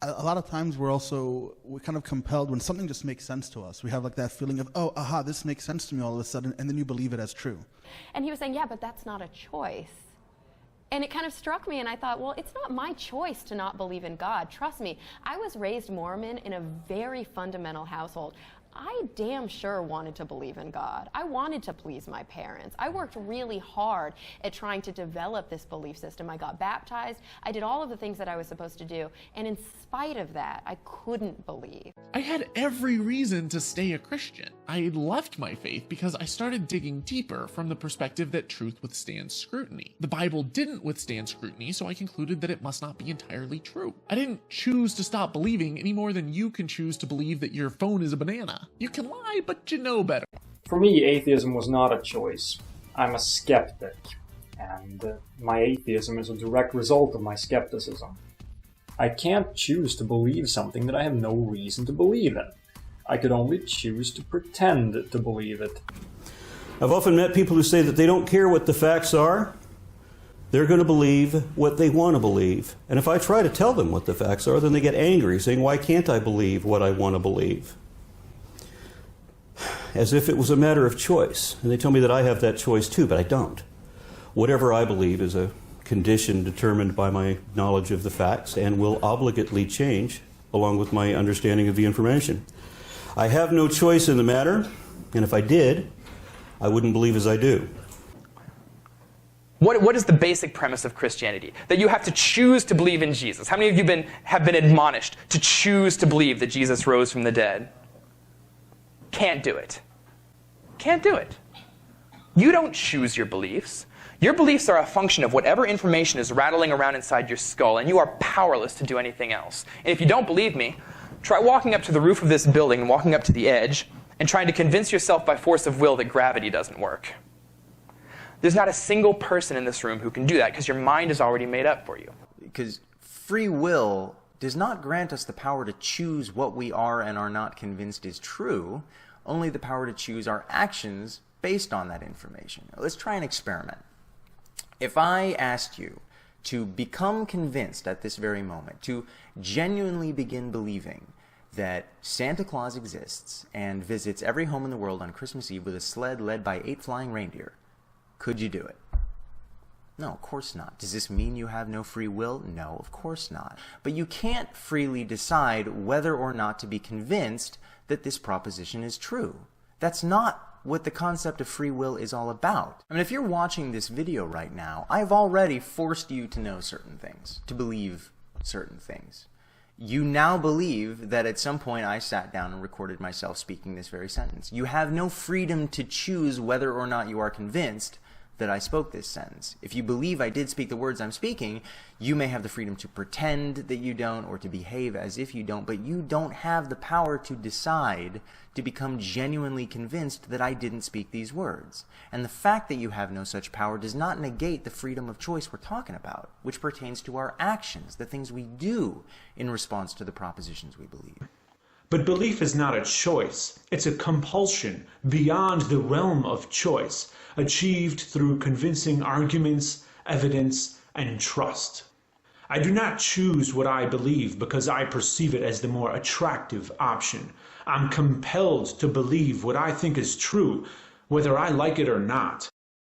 a lot of times we're kind of compelled when something just makes sense to us. We have like that feeling of, oh, aha, this makes sense to me all of a sudden, and then you believe it as true. And he was saying, yeah, but that's not a choice. And it kind of struck me, and I thought, well, it's not my choice to not believe in God. Trust me, I was raised Mormon in a very fundamental household. I damn sure wanted to believe in God. I wanted to please my parents. I worked really hard at trying to develop this belief system. I got baptized. I did all of the things that I was supposed to do. And in spite of that, I couldn't believe. I had every reason to stay a Christian. I left my faith because I started digging deeper from the perspective that truth withstands scrutiny. The Bible didn't withstand scrutiny, so I concluded that it must not be entirely true. I didn't choose to stop believing any more than you can choose to believe that your phone is a banana. You can lie, but you know better. For me, atheism was not a choice. I'm a skeptic, and my atheism is a direct result of my skepticism. I can't choose to believe something that I have no reason to believe in. I could only choose to pretend to believe it. I've often met people who say that they don't care what the facts are. They're going to believe what they want to believe. And if I try to tell them what the facts are, then they get angry, saying, why can't I believe what I want to believe? As if it was a matter of choice. And they tell me that I have that choice too, but I don't. Whatever I believe is a condition determined by my knowledge of the facts and will obligately change along with my understanding of the information. I have no choice in the matter, and if I did, I wouldn't believe as I do. What is the basic premise of Christianity? That you have to choose to believe in Jesus. How many of you have been admonished to choose to believe that Jesus rose from the dead? Can't do it. Can't do it. You don't choose your beliefs. Your beliefs are a function of whatever information is rattling around inside your skull, and you are powerless to do anything else. And if you don't believe me, try walking up to the roof of this building and walking up to the edge and trying to convince yourself by force of will that gravity doesn't work. There's not a single person in this room who can do that because your mind is already made up for you. Because free will does not grant us the power to choose what we are and are not convinced is true, only the power to choose our actions based on that information. Now, let's try an experiment. If I asked you to become convinced at this very moment, to genuinely begin believing that Santa Claus exists and visits every home in the world on Christmas Eve with a sled led by 8 flying reindeer, could you do it? No, of course not. Does this mean you have no free will? No, of course not. But you can't freely decide whether or not to be convinced that this proposition is true. That's not what the concept of free will is all about. I mean, if you're watching this video right now, I've already forced you to know certain things, to believe certain things. You now believe that at some point I sat down and recorded myself speaking this very sentence. You have no freedom to choose whether or not you are convinced that I spoke this sentence. If you believe I did speak the words I'm speaking, you may have the freedom to pretend that you don't or to behave as if you don't, but you don't have the power to decide to become genuinely convinced that I didn't speak these words. And the fact that you have no such power does not negate the freedom of choice we're talking about, which pertains to our actions, the things we do in response to the propositions we believe. But belief is not a choice. It's a compulsion beyond the realm of choice, achieved through convincing arguments, evidence, and trust. I do not choose what I believe because I perceive it as the more attractive option. I'm compelled to believe what I think is true, whether I like it or not.